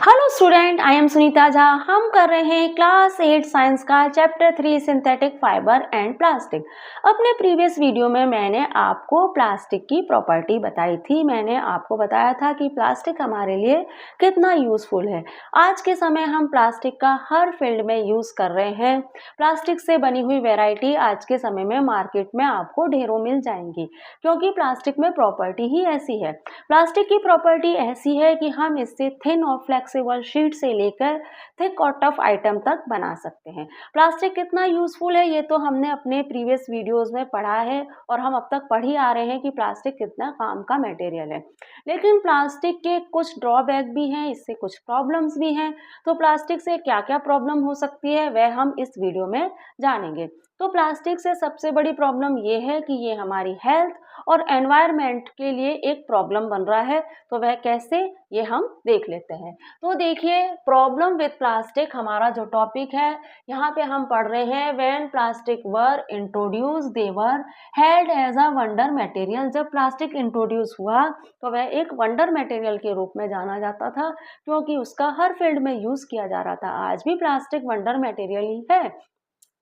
Hello student, I am Sunita Jha. हम कर रहे हैं क्लास 8 साइंस का chapter 3 synthetic fibre and plastic. अपने प्रीवियस वीडियो में मैंने आपको प्लास्टिक की प्रॉपर्टी बताई थी। मैंने आपको बताया था कि प्लास्टिक हमारे लिए कितना यूजफुल है। आज के समय हम प्लास्टिक का हर फील्ड में यूज कर रहे हैं। प्लास्टिक से बनी हुई वेराइटी आज के समय में मार्केट में आपको ढेरों मिल जाएंगी, क्योंकि प्लास्टिक में प्रॉपर्टी ही ऐसी है। प्लास्टिक की प्रॉपर्टी ऐसी है कि हम इससे थिन और फ्लेक्सिबल शीट से लेकर थिक और टफ आइटम तक बना सकते हैं। प्लास्टिक कितना यूजफुल है ये तो हमने अपने प्रीवियस वीडियोस में पढ़ा है और हम अब तक पढ़ ही आ रहे हैं कि प्लास्टिक कितना काम का मटेरियल है। लेकिन प्लास्टिक के कुछ ड्रॉबैक भी हैं, इससे कुछ प्रॉब्लम्स भी हैं। तो प्लास्टिक से क्या क्या प्रॉब्लम हो सकती है वह हम इस वीडियो में जानेंगे। तो प्लास्टिक से सबसे बड़ी प्रॉब्लम ये है कि ये हमारी हेल्थ और एनवायरनमेंट के लिए एक प्रॉब्लम बन रहा है। तो वह कैसे, ये हम देख लेते हैं। तो देखिए, प्रॉब्लम विद प्लास्टिक हमारा जो टॉपिक है, यहाँ पे हम पढ़ रहे हैं when plastic were introduce they were held as a wonder material. जब प्लास्टिक इंट्रोड्यूस हुआ तो वह एक वंडर मटेरियल के रूप में जाना जाता था, क्योंकि उसका हर फील्ड में यूज किया जा रहा था। आज भी प्लास्टिक वंडर मटेरियल ही है।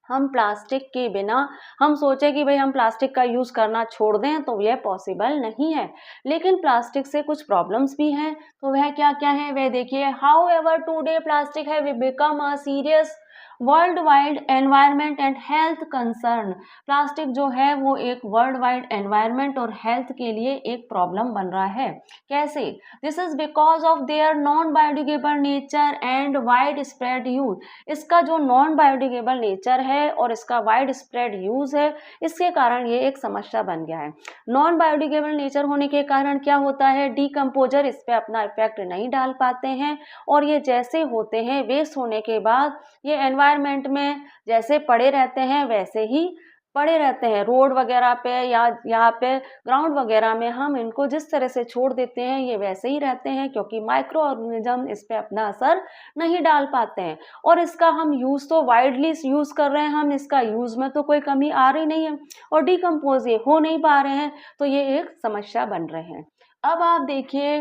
हम प्लास्टिक के बिना हम सोचे कि भाई हम प्लास्टिक का यूज करना छोड़ दें तो यह पॉसिबल नहीं है। लेकिन प्लास्टिक से कुछ प्रॉब्लम्स भी हैं। तो वह क्या क्या है वह देखिए। हाउ एवर टूडे प्लास्टिक है become a serious world wide environment and health concern. Plastic जो है वो एक वर्ल्ड वाइड एनवायरमेंट और हेल्थ के लिए एक प्रॉब्लम बन रहा है। कैसे? This is because of their non biodegradable nature and wide spread use. इसका जो नॉन बायोडिग्रेडेबल नेचर है और इसका वाइड स्प्रेड यूज है, इसके कारण ये एक समस्या बन गया है। नॉन बायोडिग्रेडेबल नेचर होने के कारण क्या होता है, डीकम्पोजर इस पे अपना इफेक्ट नहीं डाल पाते हैं और ये जैसे होते हैं वेस्ट होने के बाद ये एनवायरनमेंट में जैसे पड़े रहते हैं वैसे ही पड़े रहते हैं। रोड वगैरह पे या यहाँ पे ग्राउंड वगैरह में हम इनको जिस तरह से छोड़ देते हैं ये वैसे ही रहते हैं, क्योंकि माइक्रो ऑर्गेनिज्म इस पे अपना असर नहीं डाल पाते हैं। और इसका हम यूज तो वाइडली यूज कर रहे हैं, हम इसका यूज में तो कोई कमी आ रही नहीं है और डिकम्पोज ये हो नहीं पा रहे हैं, तो ये एक समस्या बन रहे हैं। अब आप देखिए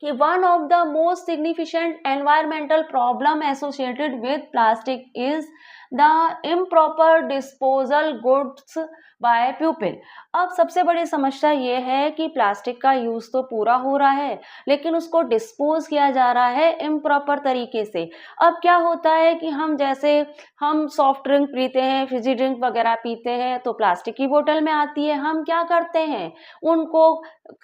कि one of the most significant environmental problem associated with plastic is the improper disposal goods by people. अब सबसे बड़ी समस्या ये है कि प्लास्टिक का यूज तो पूरा हो रहा है, लेकिन उसको डिस्पोज किया जा रहा है इम्प्रॉपर तरीके से। अब क्या होता है कि हम सॉफ्ट ड्रिंक पीते हैं, फिजी ड्रिंक वगैरह पीते हैं, तो प्लास्टिक की बोतल में आती है। हम क्या करते हैं, उनको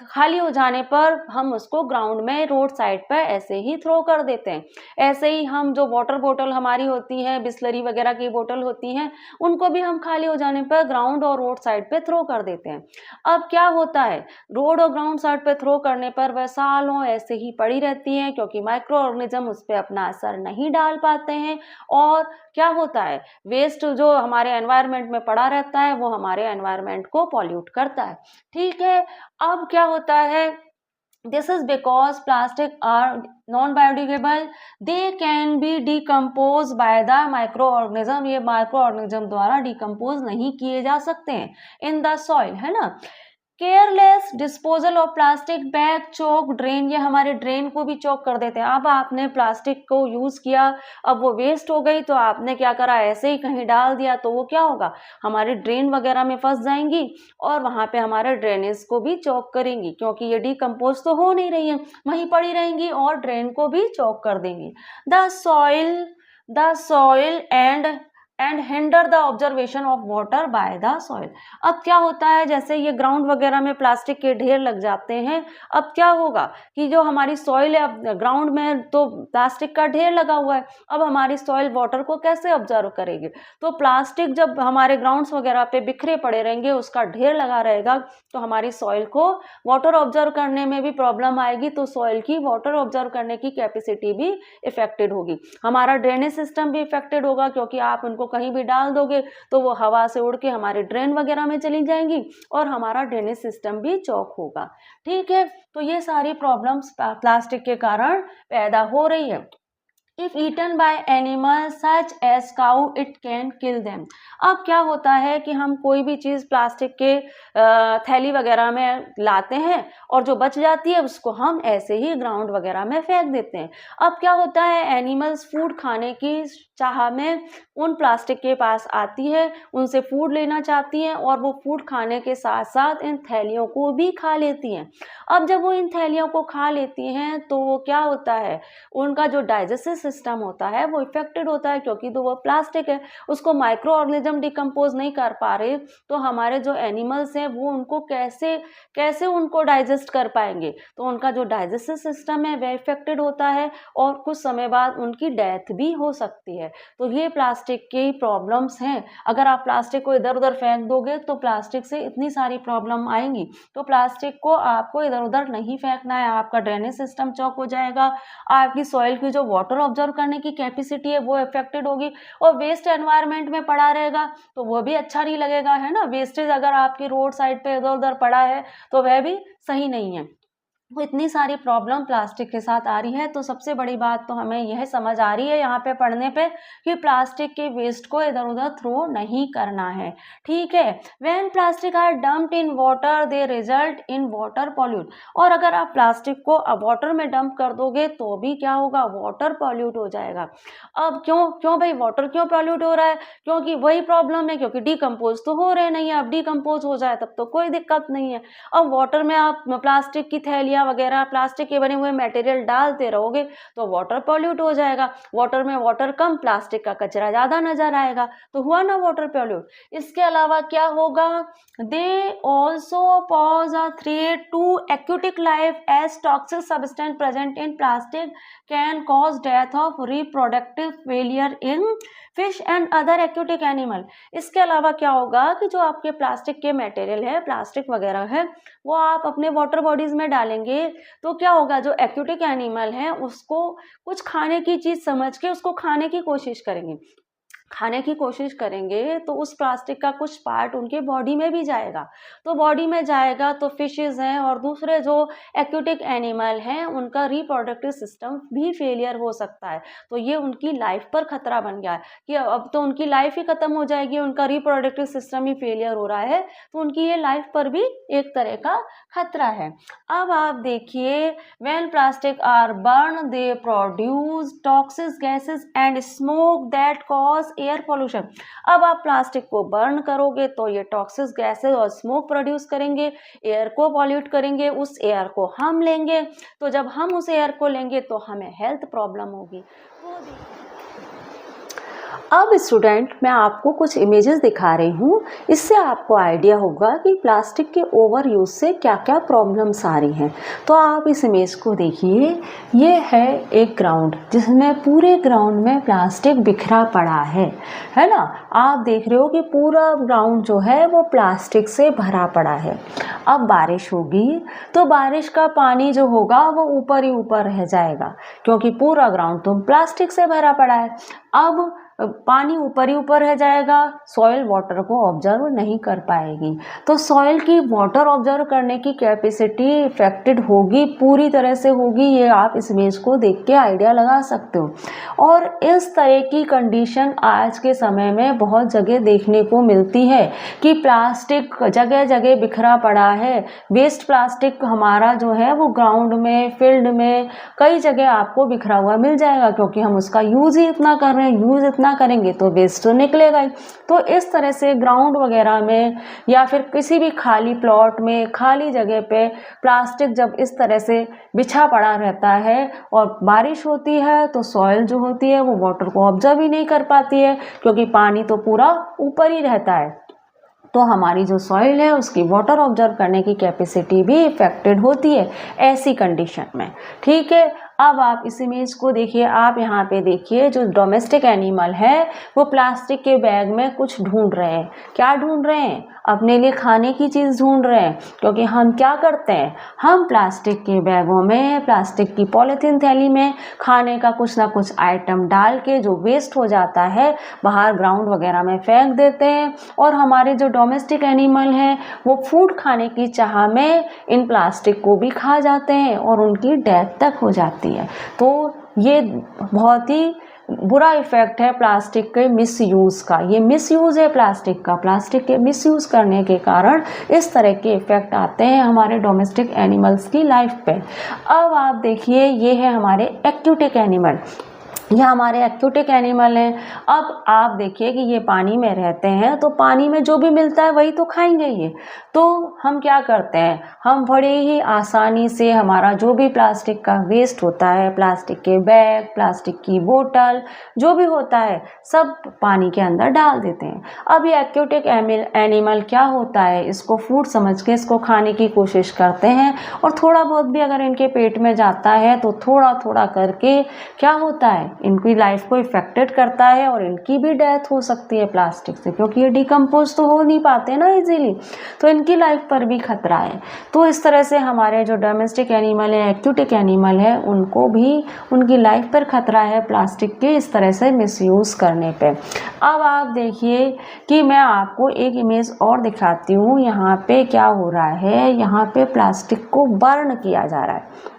खाली हो जाने पर हम उसको ग्राउंड में रोड साइड पर ऐसे ही थ्रो कर देते हैं। ऐसे ही हम जो वाटर बोतल हमारी होती है, बिस्लरी वगैरह की बोतल होती हैं, उनको भी हम खाली हो जाने पर ग्राउंड और रोड साइड पे थ्रो कर देते हैं। अब क्या होता है, रोड और ग्राउंड साइड पे थ्रो करने पर वह सालों ऐसे ही पड़ी रहती हैं, क्योंकि माइक्रो ऑर्गेनिज्म उस पर अपना असर नहीं डाल पाते हैं। और क्या होता है, वेस्ट जो हमारे एनवायरनमेंट में पड़ा रहता है वो हमारे एनवायरनमेंट को पॉल्यूट करता है। ठीक है। अब क्या होता है, this is because plastic are non-biodegradable, they can be decomposed by the microorganism। ये microorganism द्वारा डिकम्पोज नहीं किए जा सकते हैं इन द सॉइल, है ना। Careless disposal of plastic bag Chowk drain, ये हमारे ड्रेन को भी चौक कर देते हैं। अब आपने प्लास्टिक को यूज किया, अब वो वेस्ट हो गई तो आपने क्या करा, ऐसे ही कहीं डाल दिया, तो वो क्या होगा, हमारी ड्रेन वगैरह में फंस जाएंगी और वहां पे हमारे ड्रेनेज को भी चौक करेंगी, क्योंकि ये डिकम्पोज तो हो नहीं रही है, वहीं पड़ी रहेंगी और ड्रेन को भी चौक कर देंगी। The soil and hinder the observation of water by the soil. अब क्या होता है, जैसे ये ग्राउंड वगैरह में प्लास्टिक के ढेर लग जाते हैं, अब क्या होगा कि जो हमारी सॉइल है, अब ग्राउंड में तो प्लास्टिक का ढेर लगा हुआ है, अब हमारी सॉइल वाटर को कैसे ऑब्जर्व करेगी। तो प्लास्टिक जब हमारे ग्राउंड्स वगैरह पे बिखरे पड़े रहेंगे, उसका ढेर लगा रहेगा, तो हमारी सॉइल को वाटर ऑब्जर्व करने में भी प्रॉब्लम आएगी, तो सॉइल की वाटर ऑब्जर्व करने की कैपेसिटी भी इफेक्टेड होगी। हमारा ड्रेनेज सिस्टम भी इफेक्टेड होगा, क्योंकि आप उनको कहीं भी डाल दोगे तो वो हवा से उड़ के हमारे ड्रेन वगैरह में चली जाएंगी और हमारा ड्रेनेज सिस्टम भी चौक होगा। ठीक है। तो ये सारी प्रॉब्लम्स प्लास्टिक के कारण पैदा हो रही है। If eaten by animal such as cow it can kill them. अब क्या होता है कि हम कोई भी चीज़ प्लास्टिक के थैली वगैरह में लाते हैं और जो बच जाती है उसको हम ऐसे ही ग्राउंड वगैरह में फेंक देते हैं। अब क्या होता है, एनिमल्स फूड खाने की चाह में उन प्लास्टिक के पास आती है, उनसे फूड लेना चाहती हैं और वो फूड खाने के साथ साथ इन थैलियों को भी खा लेती हैं। अब जब वो इन थैलियों को खा लेती हैं तो वो क्या होता है, उनका जो डाइजेस्टिव सिस्टम होता है वो इफेक्टेड होता है, क्योंकि तो वो प्लास्टिक है, उसको माइक्रो ऑर्गेनिज्म डिकम्पोज नहीं कर पा रहे, तो हमारे जो एनिमल्स हैं वो उनको कैसे कैसे उनको डाइजेस्ट कर पाएंगे, तो उनका जो डाइजेस्टिव सिस्टम है वह इफेक्टेड होता है और कुछ समय बाद उनकी डेथ भी हो सकती है। तो ये प्लास्टिक की प्रॉब्लम्स हैं। अगर आप प्लास्टिक को इधर उधर फेंक दोगे तो प्लास्टिक से इतनी सारी प्रॉब्लम आएंगी, तो प्लास्टिक को आपको इधर उधर नहीं फेंकना है, आपका ड्रेनेज सिस्टम चौक हो जाएगा, आपकी सॉइल की जो वाटर ऑब्जर्व करने की कैपेसिटी है वो इफेक्टेड होगी और वेस्ट एनवायरनमेंट में पड़ा रहेगा तो वो भी अच्छा नहीं लगेगा, है ना। वेस्टेज अगर आपकी रोड साइड पे इधर उधर पड़ा है तो वह भी सही नहीं है। वो इतनी सारी प्रॉब्लम प्लास्टिक के साथ आ रही है, तो सबसे बड़ी बात तो हमें यह समझ आ रही है यहाँ पे पढ़ने पे कि प्लास्टिक के वेस्ट को इधर उधर थ्रो नहीं करना है, ठीक है। When plastic are dumped in water they result in water pollute. और अगर आप प्लास्टिक को वाटर में डंप कर दोगे तो भी क्या होगा, वाटर पॉल्यूट हो जाएगा। अब क्यों क्यों भाई वाटर क्यों पॉल्यूट हो रहा है, क्योंकि वही प्रॉब्लम है, क्योंकि डिकम्पोज तो हो रहे नहीं है। अब डिकम्पोज हो जाए तब तो कोई दिक्कत नहीं है। अब वाटर में आप प्लास्टिक की थैलियाँ वगैरह प्लास्टिक के बने हुए मटेरियल डालते रहोगे तो वाटर पॉल्यूट हो जाएगा। वाटर में वाटर कम, प्लास्टिक का कचरा ज्यादा नजर आएगा, तो हुआ ना वाटर पॉल्यूट। इसके अलावा क्या होगा, they also pose a threat to aquatic life as toxic substance present in plastic can cause death of reproductive failure in fish and other aquatic animal. इसके अलावा क्या होगा कि जो आपके प्लास्टिक के मटेरियल है, प्लास्टिक वगैरह है, वो आप अपने वाटर बॉडीज में डालेंगे तो क्या होगा, जो एक्यूटिक एनिमल है उसको कुछ खाने की चीज समझ के उसको खाने की कोशिश करेंगे तो उस प्लास्टिक का कुछ पार्ट उनके बॉडी में भी जाएगा, तो बॉडी में जाएगा तो फिशेस हैं और दूसरे जो एक्यूटिक एनिमल हैं उनका रिप्रोडक्टिव सिस्टम भी फेलियर हो सकता है। तो ये उनकी लाइफ पर खतरा बन गया है कि अब तो उनकी लाइफ ही खत्म हो जाएगी, उनका रिप्रोडक्टिव सिस्टम ही फेलियर हो रहा है, तो उनकी ये लाइफ पर भी एक तरह का खतरा है। अब आप देखिए, when plastic are burn they produce toxic gases and smoke that cause air pollution. अब आप प्लास्टिक को बर्न करोगे तो ये टॉक्सिक गैसेस और स्मोक प्रोड्यूस करेंगे, एयर को पॉल्यूट करेंगे, उस एयर को हम लेंगे, तो जब हम उस एयर को लेंगे तो हमें हेल्थ प्रॉब्लम होगी। अब स्टूडेंट मैं आपको कुछ इमेजेस दिखा रही हूँ, इससे आपको आइडिया होगा कि प्लास्टिक के ओवर यूज से क्या क्या प्रॉब्लम्स आ रही हैं। तो आप इस इमेज को देखिए, ये है एक ग्राउंड जिसमें पूरे ग्राउंड में प्लास्टिक बिखरा पड़ा है ना। आप देख रहे हो कि पूरा ग्राउंड जो है वो प्लास्टिक से भरा पड़ा है। अब बारिश होगी तो बारिश का पानी जो होगा वो ऊपर ही ऊपर रह जाएगा, क्योंकि पूरा ग्राउंड तो प्लास्टिक से भरा पड़ा है। अब पानी ऊपर ही ऊपर रह जाएगा, सॉइल वाटर को ऑब्जर्व नहीं कर पाएगी, तो सॉइल की वाटर ऑब्जर्व करने की कैपेसिटी इफेक्टेड होगी, पूरी तरह से होगी। ये आप इस इमेज को देख के आइडिया लगा सकते हो। और इस तरह की कंडीशन आज के समय में बहुत जगह देखने को मिलती है कि प्लास्टिक जगह जगह बिखरा पड़ा है। वेस्ट प्लास्टिक हमारा जो है वो ग्राउंड में, फील्ड में, कई जगह आपको बिखरा हुआ मिल जाएगा, क्योंकि हम उसका यूज ही इतना कर रहे हैं। यूज इतना करेंगे तो वेस्ट तो निकलेगा ही। तो इस तरह से ग्राउंड वगैरह में या फिर किसी भी खाली प्लॉट में, खाली जगह पे प्लास्टिक जब इस तरह से बिछा पड़ा रहता है और बारिश होती है तो सॉइल जो होती है वो वाटर को ऑब्जर्व ही नहीं कर पाती है, क्योंकि पानी तो पूरा ऊपर ही रहता है। तो हमारी जो सॉइल है उसकी वाटर ऑब्जर्व करने की कैपेसिटी भी इफेक्टेड होती है ऐसी कंडीशन में, ठीक है। अब आप इस इमेज को देखिए, आप यहाँ पे देखिए, जो डोमेस्टिक एनिमल है वो प्लास्टिक के बैग में कुछ ढूंढ रहे हैं। क्या ढूंढ रहे हैं? अपने लिए खाने की चीज़ ढूंढ रहे हैं, क्योंकि हम क्या करते हैं, हम प्लास्टिक के बैगों में, प्लास्टिक की पॉलीथीन थैली में खाने का कुछ ना कुछ आइटम डाल के जो वेस्ट हो जाता है बाहर ग्राउंड वगैरह में फेंक देते हैं, और हमारे जो डोमेस्टिक एनिमल हैं वो फूड खाने की चाह में इन प्लास्टिक को भी खा जाते हैं और उनकी डेथ तक हो जाती है। होती है। तो ये बहुत ही बुरा इफेक्ट है प्लास्टिक के मिसयूज़ का। ये मिसयूज़ है प्लास्टिक का। प्लास्टिक के मिसयूज़ करने के कारण इस तरह के इफेक्ट आते हैं हमारे डोमेस्टिक एनिमल्स की लाइफ पे। अब आप देखिए, ये है हमारे एक्वेटिक एनिमल। ये हमारे एक्वेटिक एनिमल हैं। अब आप देखिए कि ये पानी में रहते हैं, तो पानी में जो भी मिलता है वही तो खाएंगे ये। तो हम क्या करते हैं, हम बड़े ही आसानी से हमारा जो भी प्लास्टिक का वेस्ट होता है, प्लास्टिक के बैग, प्लास्टिक की बोतल, जो भी होता है सब पानी के अंदर डाल देते हैं। अब ये एक्वेटिक एनिमल क्या होता है, इसको फूड समझ के इसको खाने की कोशिश करते हैं, और थोड़ा बहुत भी अगर इनके पेट में जाता है तो थोड़ा थोड़ा करके क्या होता है, इनकी लाइफ को इफेक्टेड करता है और इनकी भी डेथ हो सकती है प्लास्टिक से, क्योंकि ये डिकम्पोज तो हो नहीं पाते ना इजीली, तो इनकी लाइफ पर भी खतरा है। तो इस तरह से हमारे जो डोमेस्टिक एनिमल है, एक्वेटिक एनिमल है, उनको भी उनकी लाइफ पर खतरा है प्लास्टिक के इस तरह से मिसयूज़ करने पे। अब आप देखिए कि मैं आपको एक इमेज और दिखाती हूँ। यहाँ पे क्या हो रहा है, यहाँ पे प्लास्टिक को बर्न किया जा रहा है।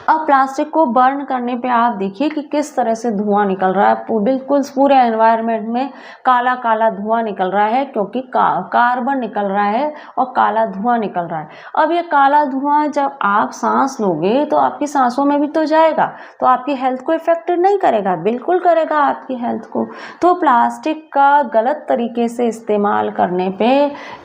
अब प्लास्टिक को बर्न करने पे आप देखिए कि किस तरह से धुआं निकल रहा है। बिल्कुल पूरे एनवायरनमेंट में काला काला धुआं निकल रहा है, क्योंकि कार्बन निकल रहा है और काला धुआं निकल रहा है। अब ये काला धुआं जब आप सांस लोगे तो आपकी सांसों में भी तो जाएगा, तो आपकी हेल्थ को इफेक्टेड नहीं करेगा? बिल्कुल करेगा आपकी हेल्थ को। तो प्लास्टिक का गलत तरीके से इस्तेमाल करने पे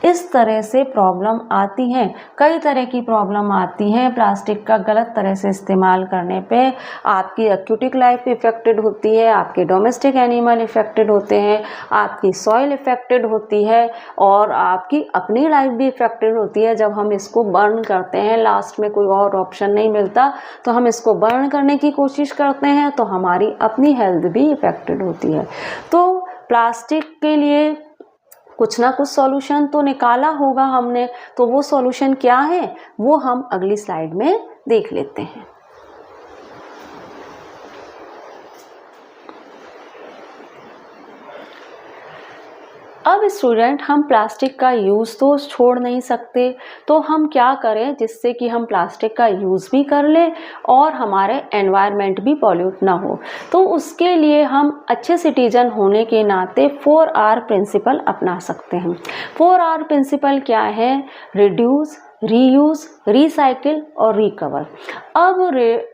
इस तरह से प्रॉब्लम आती हैं, कई तरह की प्रॉब्लम आती हैं। प्लास्टिक का गलत तरह से इस्तेमाल करने पे आपकी एक्वेटिक लाइफ इफेक्टेड होती है, आपके डोमेस्टिक एनिमल इफेक्टेड होते हैं, आपकी सॉइल इफेक्टेड होती है, और आपकी अपनी लाइफ भी इफेक्टेड होती है। जब हम इसको बर्न करते हैं, लास्ट में कोई और ऑप्शन नहीं मिलता, तो हम इसको बर्न करने की कोशिश करते हैं, तो हमारी अपनी हेल्थ भी इफेक्टेड होती है। तो प्लास्टिक के लिए कुछ ना कुछ सॉल्यूशन तो निकाला होगा हमने, तो वो सॉल्यूशन क्या है वो हम अगली स्लाइड में देख लेते हैं। अब स्टूडेंट, हम प्लास्टिक का यूज़ तो छोड़ नहीं सकते, तो हम क्या करें जिससे कि हम प्लास्टिक का यूज़ भी कर लें और हमारे एनवायरनमेंट भी पॉल्यूट ना हो। तो उसके लिए हम अच्छे सिटीजन होने के नाते 4R प्रिंसिपल अपना सकते हैं। 4R प्रिंसिपल क्या है? रिड्यूस, रीयूज़, रिसाइकिल और रिकवर। अब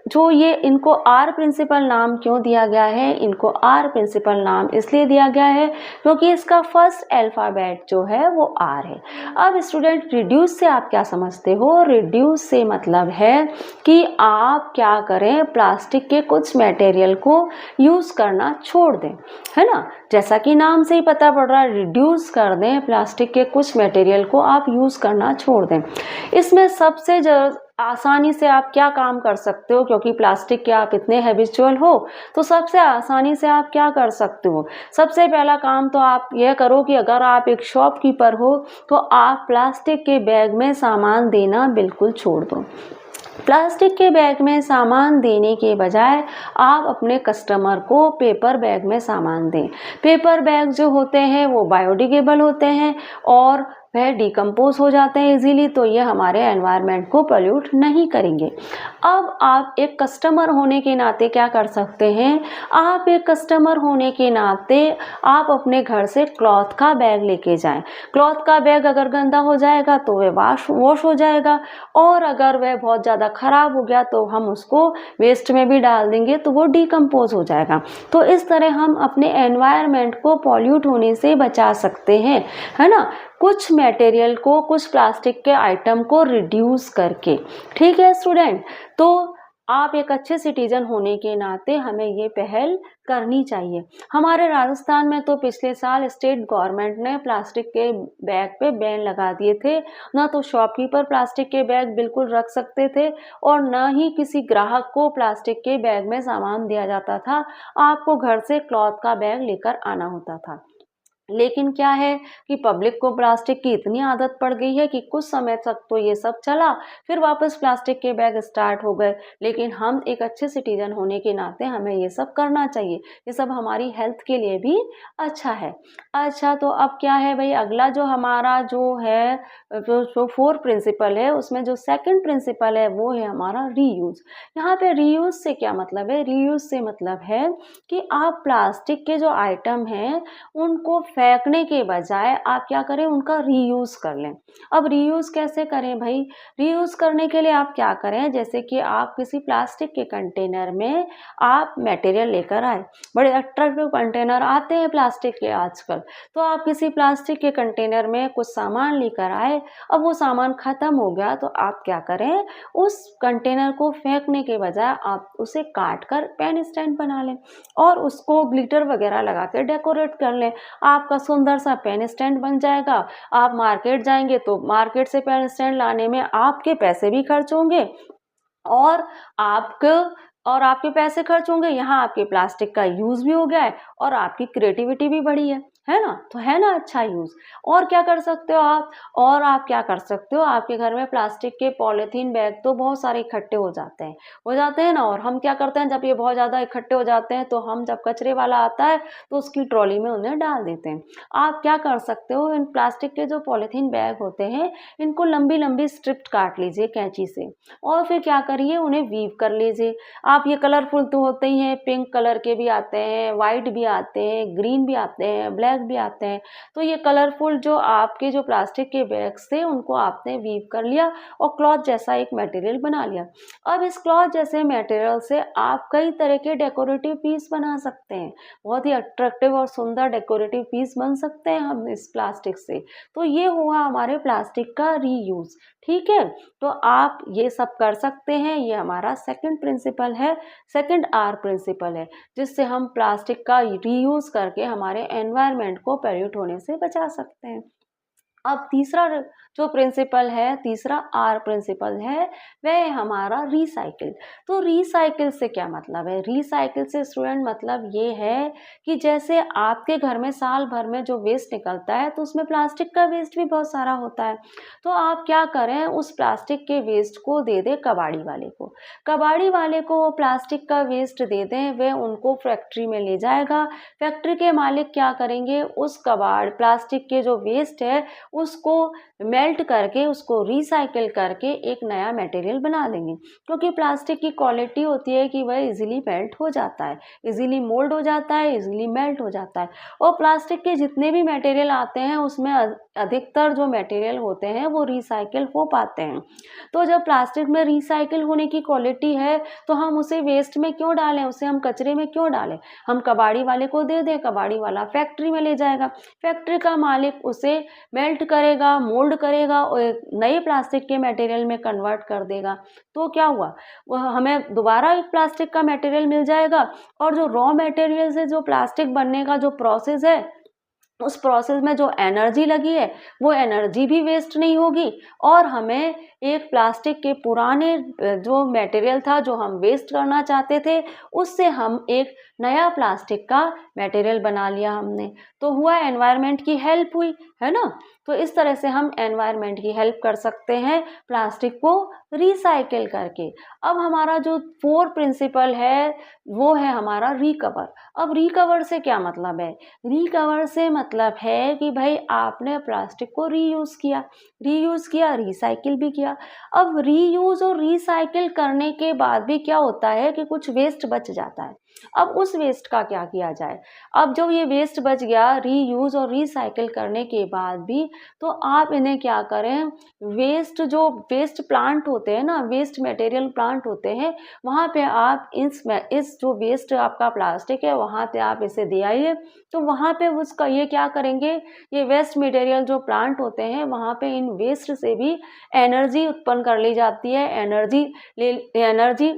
जो ये इनको R प्रिंसिपल नाम क्यों दिया गया है? इनको R प्रिंसिपल नाम इसलिए दिया गया है क्योंकि इसका फर्स्ट अल्फ़ाबेट जो है वो R है। अब स्टूडेंट, रिड्यूस से आप क्या समझते हो? रिड्यूस से मतलब है कि आप क्या करें, प्लास्टिक के कुछ मटेरियल को यूज़ करना छोड़ दें, है ना। जैसा कि नाम से ही पता पड़ रहा है, रिड्यूस कर दें, प्लास्टिक के कुछ मटेरियल को आप यूज़ करना छोड़ दें। इसमें सबसे आसानी से आप क्या काम कर सकते हो, क्योंकि प्लास्टिक के आप इतने हैबिचुअल हो, तो सबसे आसानी से आप क्या कर सकते हो? सबसे पहला काम तो आप यह करो कि अगर आप एक शॉपकीपर हो तो आप प्लास्टिक के बैग में सामान देना बिल्कुल छोड़ दो। प्लास्टिक के बैग में सामान देने के बजाय आप अपने कस्टमर को पेपर बैग में सामान दें। पेपर बैग जो होते हैं वो बायोडिग्रेडेबल होते हैं और वह डिकम्पोज हो जाते हैं इजीली, तो ये हमारे एनवायरनमेंट को पोल्यूट नहीं करेंगे। अब आप एक कस्टमर होने के नाते क्या कर सकते हैं? आप एक कस्टमर होने के नाते आप अपने घर से क्लॉथ का बैग लेके जाएं। क्लॉथ का बैग अगर गंदा हो जाएगा तो वह वॉश हो जाएगा, और अगर वह बहुत ज़्यादा ख़राब हो गया तो हम उसको वेस्ट में भी डाल देंगे तो वो डिकम्पोज हो जाएगा। तो इस तरह हम अपने एनवायरनमेंट को पोल्यूट होने से बचा सकते हैं, है ना, कुछ मटेरियल को, कुछ प्लास्टिक के आइटम को रिड्यूस करके। ठीक है स्टूडेंट, तो आप एक अच्छे सिटीजन होने के नाते हमें ये पहल करनी चाहिए। हमारे राजस्थान में तो पिछले साल स्टेट गवर्नमेंट ने प्लास्टिक के बैग पे बैन लगा दिए थे। ना तो शॉपकीपर प्लास्टिक के बैग बिल्कुल रख सकते थे और ना ही किसी ग्राहक को प्लास्टिक के बैग में सामान दिया जाता था। आपको घर से क्लॉथ का बैग लेकर आना होता था। लेकिन क्या है कि पब्लिक को प्लास्टिक की इतनी आदत पड़ गई है कि कुछ समय तक तो ये सब चला, फिर वापस प्लास्टिक के बैग स्टार्ट हो गए। लेकिन हम एक अच्छे सिटीजन होने के नाते हमें ये सब करना चाहिए, ये सब हमारी हेल्थ के लिए भी अच्छा है। अच्छा, तो अब क्या है भाई, अगला जो हमारा जो है जो फोर प्रिंसिपल है, उसमें जो सेकंड प्रिंसिपल है वो है हमारा रीयूज। यहाँ पे रीयूज से क्या मतलब है? रीयूज से मतलब है कि आप प्लास्टिक के जो आइटम हैं उनको फेंकने के बजाय आप क्या करें, उनका रीयूज कर लें। अब रीयूज कैसे करें भाई? रीयूज करने के लिए आप क्या करें, जैसे कि आप किसी प्लास्टिक के कंटेनर में आप मटेरियल लेकर आए, बड़े अट्रैक्टिव कंटेनर आते हैं प्लास्टिक के आजकल, तो आप किसी प्लास्टिक के कंटेनर में कुछ सामान लेकर आए। अब वो सामान खत्म हो गया तो आप क्या करें, उस कंटेनर को फेंकने के बजाय आप उसे काट कर पेन स्टैंड बना लें और उसको ग्लिटर वगैरह लगा के डेकोरेट कर लें। आपका सुंदर सा पेन स्टैंड बन जाएगा। आप मार्केट जाएंगे तो मार्केट से पेन स्टैंड लाने में आपके पैसे भी खर्च होंगे और आपके आपके पैसे खर्च होंगे, यहाँ आपके प्लास्टिक का यूज भी हो गया है और आपकी क्रिएटिविटी भी बढ़ी है ना? तो है ना अच्छा यूज। और क्या कर सकते हो आप? और आप क्या कर सकते हो, आपके घर में प्लास्टिक के पॉलीथीन बैग तो बहुत सारे इकट्ठे हो जाते हैं ना, और हम क्या करते हैं, जब ये बहुत ज्यादा इकट्ठे हो जाते हैं तो हम जब कचरे वाला आता है तो उसकी ट्रॉली में उन्हें डाल देते हैं। आप क्या कर सकते हो, इन प्लास्टिक के जो पॉलीथीन बैग होते हैं इनको लंबी लंबी स्ट्रिप काट लीजिए कैंची से और फिर क्या करिए, उन्हें वीव कर लीजिए। आप ये कलरफुल तो होते ही हैं, पिंक कलर के भी आते हैं, वाइट भी आते हैं, ग्रीन भी आते हैं, ब्लैक भी आते हैं। तो ये कलरफुल जो आपके जो प्लास्टिक के बैग्स थे उनको आपने वीव कर लिया और क्लॉथ जैसा एक मटेरियल बना लिया। अब इस क्लॉथ जैसे मटेरियल से आप कई तरह के डेकोरेटिव पीस बना सकते हैं। बहुत ही अट्रैक्टिव और सुंदर डेकोरेटिव पीस बन सकते हैं हम इस प्लास्टिक से। तो ये हुआ हमारे प्लास्टिक का रीयूज। ठीक है, तो आप ये सब कर सकते हैं। ये हमारा सेकंड प्रिंसिपल है, सेकंड आर प्रिंसिपल है, जिससे हम प्लास्टिक का रीयूज करके हमारे एनवायरनमेंट को पोल्यूट होने से बचा सकते हैं। अब तीसरा जो प्रिंसिपल है, तीसरा आर प्रिंसिपल है, वह है हमारा रिसाइकिल। तो रिसाइकिल से क्या मतलब है? रिसाइकिल से स्टूडेंट मतलब ये है कि जैसे आपके घर में साल भर में जो वेस्ट निकलता है तो उसमें प्लास्टिक का वेस्ट भी बहुत सारा होता है। तो आप क्या करें, उस प्लास्टिक के वेस्ट को दे दें कबाड़ी वाले को। कबाड़ी वाले को वो प्लास्टिक का वेस्ट दे दें, वह उनको फैक्ट्री में ले जाएगा। फैक्ट्री के मालिक क्या करेंगे, उस प्लास्टिक के जो वेस्ट है उसको मेल्ट करके, उसको रिसाइकिल करके एक नया मटेरियल बना देंगे। क्योंकि प्लास्टिक की क्वालिटी होती है कि वह इजीली मेल्ट हो जाता है, इजीली मोल्ड हो जाता है, इजीली मेल्ट हो जाता है। और प्लास्टिक के जितने भी मटेरियल आते हैं उसमें अधिकतर जो मटेरियल होते हैं वो रिसाइकिल हो पाते हैं। तो जब प्लास्टिक में रिसाइकिल होने की क्वालिटी है तो हम उसे वेस्ट में क्यों डालें, उसे हम कचरे में क्यों डालें? हम कबाड़ी वाले को दे दें, कबाड़ी वाला फैक्ट्री में ले जाएगा, फैक्ट्री का मालिक उसे मेल्ट करेगा, मोल्ड करेगा और एक नए प्लास्टिक के मटेरियल में कन्वर्ट कर देगा। तो क्या हुआ, वह हमें दोबारा एक प्लास्टिक का मटेरियल मिल जाएगा और जो रॉ मटेरियल से जो प्लास्टिक बनने का जो प्रोसेस है, उस प्रोसेस में जो एनर्जी लगी है वो एनर्जी भी वेस्ट नहीं होगी और हमें एक प्लास्टिक के पुराने जो मटेरियल था जो हम वेस्ट करना चाहते थे उससे हम एक नया प्लास्टिक का मटेरियल बना लिया हमने। तो हुआ, एनवायरनमेंट की हेल्प हुई, है ना? तो इस तरह से हम एनवायरनमेंट की हेल्प कर सकते हैं प्लास्टिक को रिसाइकिल करके। अब हमारा जो फोर्थ प्रिंसिपल है वो है हमारा रिकवर। अब रिकवर से क्या मतलब है? रिकवर से मतलब है कि भाई आपने प्लास्टिक को रीयूज किया, रिसाइकिल भी किया। अब रीयूज और रिसाइकिल करने के बाद भी क्या होता है कि कुछ वेस्ट बच जाता है। अब उस वेस्ट का क्या किया जाए? अब जो ये वेस्ट बच गया रीयूज और रिसाइकिल करने के बाद भी, तो आप इन्हें क्या करें, वेस्ट प्लांट होते हैं ना, वेस्ट मटेरियल प्लांट होते हैं, वहाँ पे आप इस जो वेस्ट आपका प्लास्टिक है वहाँ पे आप इसे दे आइए। तो वहाँ पे उसका ये क्या करेंगे, ये वेस्ट मटेरियल जो प्लांट होते हैं वहाँ पे इन वेस्ट से भी एनर्जी उत्पन्न कर ली जाती है, एनर्जी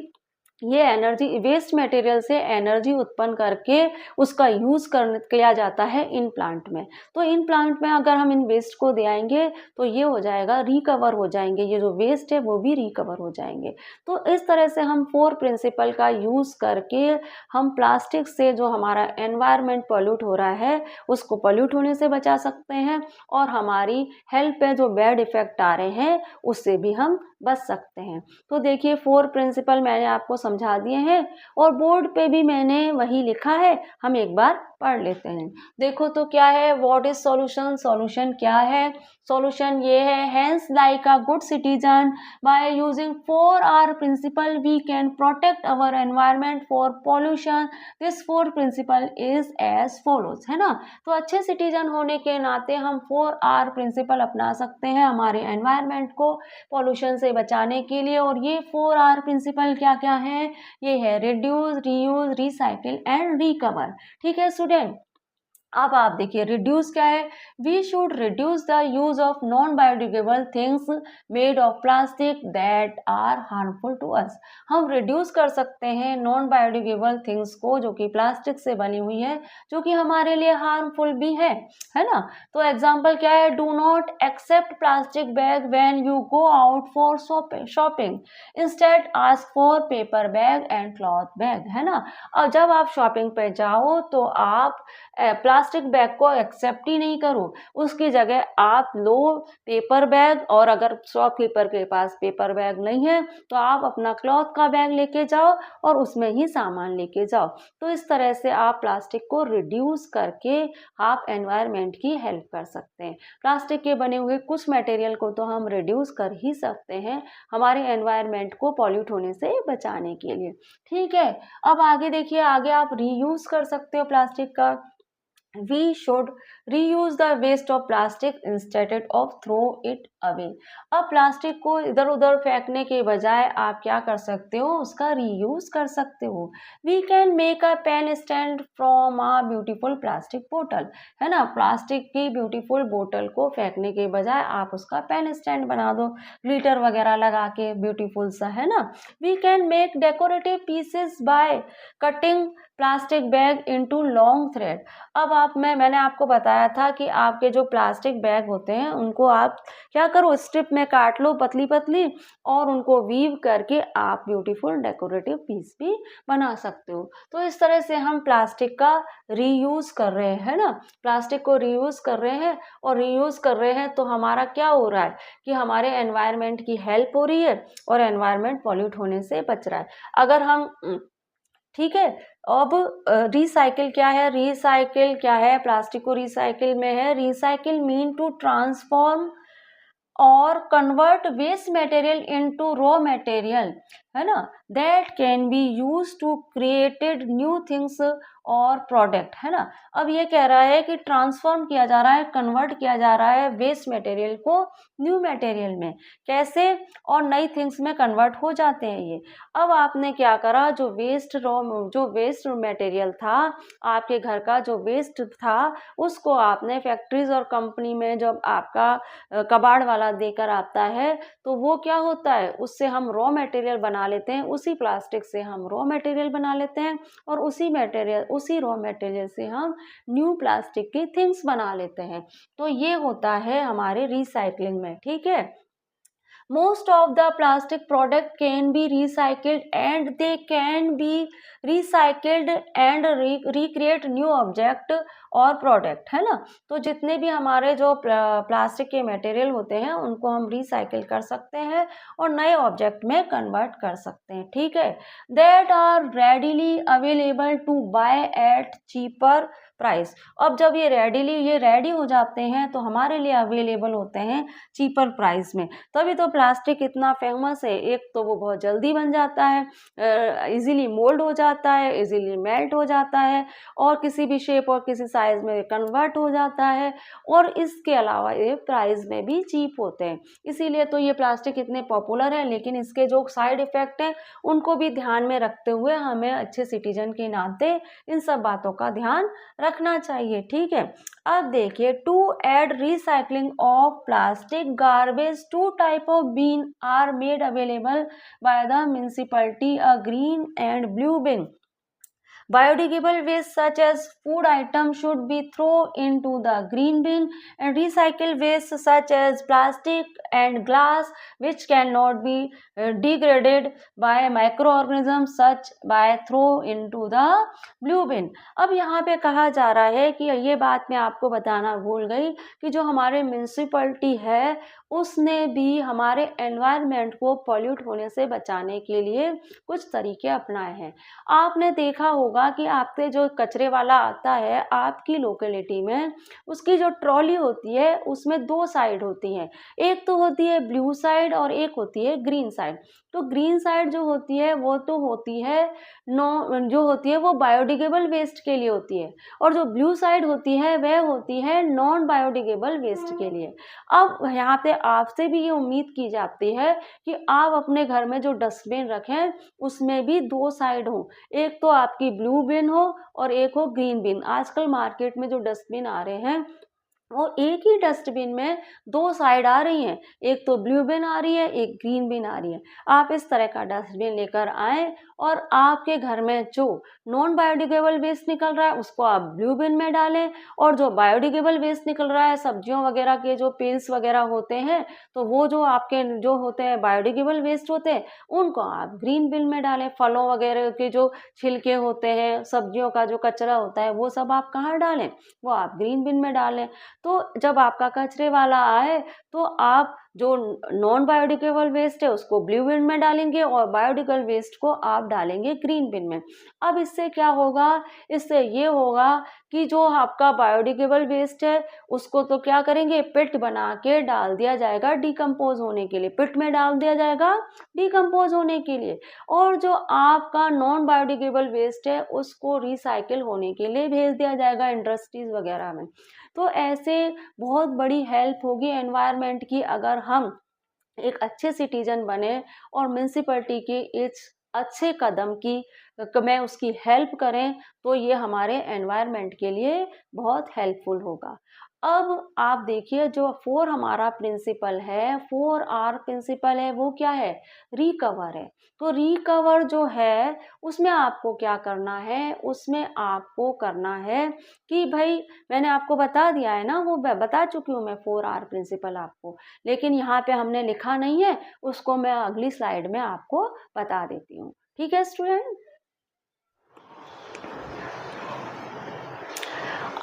ये एनर्जी वेस्ट मटेरियल से एनर्जी उत्पन्न करके उसका यूज़ कर किया जाता है इन प्लांट में। तो इन प्लांट में अगर हम इन वेस्ट को दे आएंगे तो ये हो जाएगा, रिकवर हो जाएंगे, ये जो वेस्ट है वो भी रिकवर हो जाएंगे। तो इस तरह से हम 4 प्रिंसिपल का यूज़ करके हम प्लास्टिक से जो हमारा एनवायरनमेंट पॉल्यूट हो रहा है उसको पॉल्यूट होने से बचा सकते हैं, और हमारी हेल्थ पे जो बैड इफ़ेक्ट आ रहे हैं उससे भी हम बच सकते हैं। तो देखिए 4 प्रिंसिपल मैंने आपको समझा दिए हैं और बोर्ड पे भी मैंने वही लिखा है, हम एक बार पढ़ लेते हैं। देखो तो क्या है, व्हाट इज सॉल्यूशन, सॉल्यूशन क्या है, सॉल्यूशन ये है, hence like a good citizen by using 4R principle we can protect our environment for pollution, this 4 principle is as follows, है ना। तो अच्छे सिटीजन होने के नाते हम 4R प्रिंसिपल अपना सकते हैं हमारे एनवायरनमेंट को पॉल्यूशन से बचाने के लिए। और ये 4R प्रिंसिपल क्या क्या है, ये है reduce, reuse, recycle and recover. ठीक है स्टूडेंट, अब आप देखिए रिड्यूस क्या है, we should reduce the use of non biodegradable things made of plastic that are harmful to us. हम रिड्यूस कर सकते हैं नॉन बायोडिग्रेडेबल थिंग्स को जो कि प्लास्टिक से बनी हुई है, जो कि हमारे लिए हार्मफुल भी है ना। तो एग्जांपल क्या है, do not accept plastic bag when you go out for shopping, instead ask for paper bag and cloth bag, है ना। और जब आप शॉपिंग पे जाओ तो आप प्लास्टिक बैग को एक्सेप्ट ही नहीं करो, उसकी जगह आप लो पेपर बैग, और अगर शॉपकीपर के पास पेपर बैग नहीं है तो आप अपना क्लॉथ का बैग लेके जाओ और उसमें ही सामान लेके जाओ। तो इस तरह से आप प्लास्टिक को रिड्यूस करके आप एनवायरनमेंट की हेल्प कर सकते हैं। प्लास्टिक के बने हुए कुछ मटेरियल को तो हम रिड्यूस कर ही सकते हैं हमारे एनवायरनमेंट को पॉल्यूट होने से बचाने के लिए। ठीक है, अब आगे देखिए, आगे आप रीयूज कर सकते हो प्लास्टिक का। We should reuse the waste of plastic instead of throw it away। अब प्लास्टिक को इधर उधर फेंकने के बजाय आप क्या कर सकते हो, उसका रीयूज कर सकते हो। We can make a pen stand from a beautiful plastic bottle, है ना। प्लास्टिक की ब्यूटीफुल बोतल को फेंकने के बजाय आप उसका पेन स्टैंड बना दो, ग्लिटर वगैरह लगा के ब्यूटीफुल सा, है ना। We can make decorative pieces by cutting plastic bag into long thread. अब मैंने आपको बताया था कि आपके जो प्लास्टिक बैग होते हैं उनको आप क्या करो, स्ट्रिप में काट लो पतली पतली, और उनको वीव करके आप ब्यूटीफुल डेकोरेटिव पीस भी बना सकते हो। तो इस तरह से हम प्लास्टिक का रीयूज कर रहे हैं ना, प्लास्टिक को रीयूज कर रहे हैं, और रीयूज कर रहे हैं तो हमारा क्या हो रहा है कि हमारे एनवायरनमेंट की हेल्प हो रही है और एनवायरनमेंट पॉल्यूट होने से बच रहा है। अगर हम ठीक है, अब रिसाइकिल क्या है, रिसाइकिल क्या है, प्लास्टिक को रिसाइकिल में है, रिसाइकिल मीन टू ट्रांसफॉर्म और convert waste material into raw material, है ना, that can be use to created new things और प्रोडक्ट, है ना। अब ये कह रहा है कि ट्रांसफॉर्म किया जा रहा है, कन्वर्ट किया जा रहा है वेस्ट मटेरियल को न्यू मटेरियल में, कैसे, और नई थिंग्स में कन्वर्ट हो जाते हैं ये। अब आपने क्या करा, जो वेस्ट मटेरियल था, आपके घर का जो वेस्ट था, उसको आपने फैक्ट्रीज और कंपनी में जब आपका कबाड़ वाला देकर आता है तो वो क्या होता है, उससे हम रॉ मटेरियल बना लेते हैं, उसी प्लास्टिक से हम रॉ मटेरियल बना लेते हैं, और उसी रॉ मटेरियल से हम न्यू प्लास्टिक की थिंग्स बना लेते हैं। तो ये होता है हमारे रिसाइकलिंग में। ठीक है, most of the plastic product can be recycled and they can be recycled and recreate new object और प्रोडक्ट, है ना। तो जितने भी हमारे जो प्लास्टिक के मटेरियल होते हैं उनको हम रिसाइकिल कर सकते हैं और नए ऑब्जेक्ट में कन्वर्ट कर सकते हैं। ठीक है, that are readily available to buy at cheaper price. अब जब ये रेडी हो जाते हैं तो हमारे लिए अवेलेबल होते हैं चीपर प्राइस में, तभी तो प्लास्टिक इतना फेमस है। एक तो वो बहुत जल्दी बन जाता है, इजीली मोल्ड हो जाता है, इजीली मेल्ट हो जाता है, और किसी भी शेप और किसी साइज में कन्वर्ट हो जाता है और इसके अलावा ये प्राइस में भी चीप होते हैं। इसीलिए तो ये प्लास्टिक इतने पॉपुलर है, लेकिन इसके जो साइड इफ़ेक्ट हैं उनको भी ध्यान में रखते हुए हमें अच्छे सिटीजन के नाते इन सब बातों का ध्यान रखना चाहिए। ठीक है, अब देखिए, to aid recycling of plastic garbage, two type of bin are made available by the municipality, a green and blue bin. Biodegradable waste such as food items should be thrown into the green bin, and recycled waste such as plastic and glass which cannot be degraded by microorganisms such by throw into the blue bin. अब यहाँ पे कहा जा रहा है कि ये बात मैं आपको बताना भूल गई कि जो हमारे म्युनिसिपैलिटी है उसने भी हमारे एनवायरनमेंट को पॉल्यूट होने से बचाने के लिए कुछ तरीके अपनाए हैं। आपने देखा होगा कि आपके जो कचरे वाला आता है आपकी लोकेलिटी में, उसकी जो ट्रॉली होती है उसमें दो साइड होती हैं, एक तो होती है ब्लू साइड और एक होती है ग्रीन साइड। तो ग्रीन साइड जो होती है वो तो होती है जो होती है वो बायोडिग्रेडेबल वेस्ट के लिए होती है, और जो ब्लू साइड होती है वह होती है नॉन बायोडिग्रेडेबल वेस्ट के लिए। अब यहाँ पे आपसे भी ये उम्मीद की जाती है कि आप अपने घर में जो डस्टबिन रखें उसमें भी दो साइड हो, एक तो आपकी ब्लू बिन हो और एक हो ग्रीन बिन। आजकल मार्केट में जो डस्टबिन आ रहे हैं वो एक ही डस्टबिन में दो साइड आ रही हैं, एक तो ब्लू बिन आ रही है, एक ग्रीन बिन आ रही है। आप इस तरह का डस्टबिन लेकर आएँ और आपके घर में जो नॉन बायोडिग्रेडेबल वेस्ट निकल रहा है उसको आप ब्लू बिन में डालें, और जो बायोडिग्रेडेबल वेस्ट निकल रहा है सब्जियों वगैरह के जो पील्स वगैरह होते हैं तो वो जो आपके जो होते हैं बायोडिग्रेडेबल वेस्ट होते हैं उनको आप ग्रीन बिन में डालें। फलों वगैरह के जो छिलके होते हैं, सब्जियों का जो कचरा होता है वो सब आप कहाँ डालें, वो आप ग्रीन बिन में डालें। तो जब आपका कचरे वाला आए तो आप जो नॉन बायोडिग्रेडेबल वेस्ट है उसको ब्लू बिन में डालेंगे और बायोडिग्रेडेबल वेस्ट को आप डालेंगे ग्रीन बिन में। अब इससे क्या होगा, इससे ये होगा कि जो आपका बायोडिग्रेडेबल वेस्ट है उसको तो क्या करेंगे, पिट बना के डाल दिया जाएगा डिकम्पोज होने के लिए, पिट में डाल दिया जाएगा डिकम्पोज होने के लिए, और जो आपका नॉन बायोडिग्रेडेबल वेस्ट है उसको रिसाइकिल होने के लिए भेज दिया जाएगा इंडस्ट्रीज वगैरह में। तो ऐसे बहुत बड़ी हेल्प होगी एनवायरनमेंट की अगर हम एक अच्छे सिटीजन बने और म्युनिसिपैलिटी के इस अच्छे कदम की में उसकी हेल्प करें, तो ये हमारे एनवायरनमेंट के लिए बहुत हेल्पफुल होगा। अब आप देखिए, जो 4 हमारा प्रिंसिपल है, 4R प्रिंसिपल है, वो क्या है, रिकवर है। तो रिकवर जो है उसमें आपको क्या करना है, उसमें आपको करना है कि भाई मैंने आपको बता दिया है ना, वो बता चुकी हूँ मैं 4R प्रिंसिपल आपको, लेकिन यहाँ पे हमने लिखा नहीं है, उसको मैं अगली स्लाइड में आपको बता देती हूँ। ठीक है स्टूडेंट,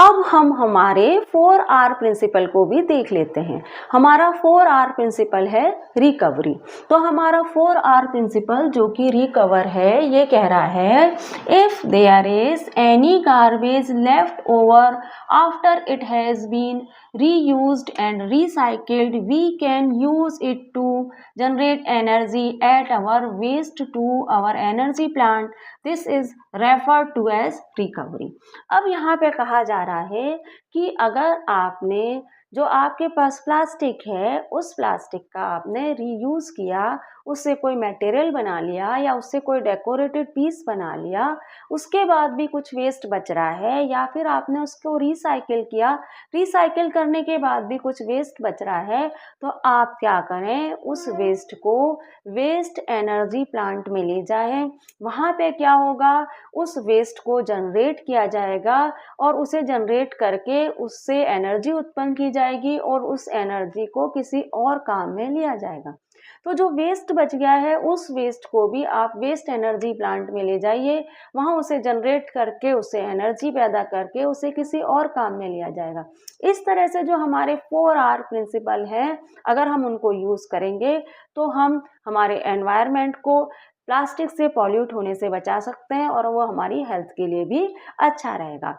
अब हम हमारे 4R प्रिंसिपल को भी देख लेते हैं। हमारा 4R प्रिंसिपल है रिकवरी। तो हमारा 4R प्रिंसिपल जो कि रिकवर है ये कह रहा है, if there is any garbage left over after it has been reused and recycled, we can use it to generate energy at our waste to our energy plant. This is referred to as recovery. अब यहाँ पे कहा जा रहा है कि अगर आपने जो आपके पास प्लास्टिक है उस प्लास्टिक का आपने रीयूज़ किया, उससे कोई मटेरियल बना लिया या उससे कोई डेकोरेटेड पीस बना लिया, उसके बाद भी कुछ वेस्ट बच रहा है या फिर आपने उसको रिसाइकिल किया, रिसाइकिल करने के बाद भी कुछ वेस्ट बच रहा है, तो आप क्या करें, उस वेस्ट को वेस्ट एनर्जी प्लांट में ले जाएं। वहाँ पे क्या होगा, उस वेस्ट को जनरेट किया जाएगा और उसे जनरेट करके उससे एनर्जी उत्पन्न की जाएगी और उस एनर्जी को किसी और काम में लिया जाएगा। तो जो वेस्ट बच गया है उस वेस्ट को भी आप वेस्ट एनर्जी प्लांट में ले जाइए, वहाँ उसे जनरेट करके उससे एनर्जी पैदा करके उसे किसी और काम में लिया जाएगा। इस तरह से जो हमारे 4R प्रिंसिपल हैं, अगर हम उनको यूज़ करेंगे तो हम हमारे एनवायरनमेंट को प्लास्टिक से पॉल्यूट होने से बचा सकते हैं और वो हमारी हेल्थ के लिए भी अच्छा रहेगा।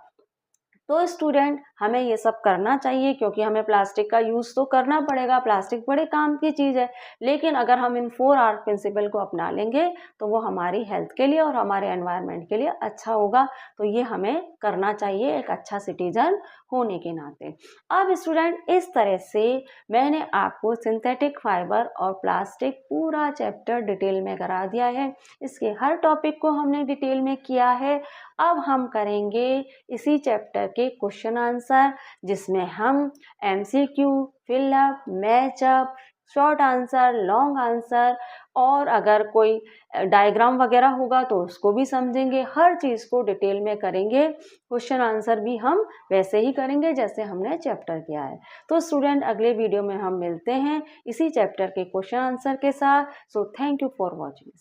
तो स्टूडेंट हमें ये सब करना चाहिए, क्योंकि हमें प्लास्टिक का यूज़ तो करना पड़ेगा, प्लास्टिक बड़े काम की चीज़ है। लेकिन अगर हम इन 4R प्रिंसिपल को अपना लेंगे तो वो हमारी हेल्थ के लिए और हमारे एनवायरनमेंट के लिए अच्छा होगा। तो ये हमें करना चाहिए एक अच्छा सिटीजन होने के नाते। अब स्टूडेंट इस तरह से मैंने आपको सिंथेटिक फाइबर और प्लास्टिक पूरा चैप्टर डिटेल में करा दिया है। इसके हर टॉपिक को हमने डिटेल में किया है। अब हम करेंगे इसी चैप्टर के क्वेश्चन आंसर, जिसमें हम MCQ, fill up, match up, short answer, long answer और अगर कोई डायग्राम वगैरह होगा तो उसको भी समझेंगे। हर चीज़ को डिटेल में करेंगे। क्वेश्चन आंसर भी हम वैसे ही करेंगे जैसे हमने चैप्टर किया है। तो स्टूडेंट अगले वीडियो में हम मिलते हैं इसी चैप्टर के क्वेश्चन आंसर के साथ। So thank you for watching.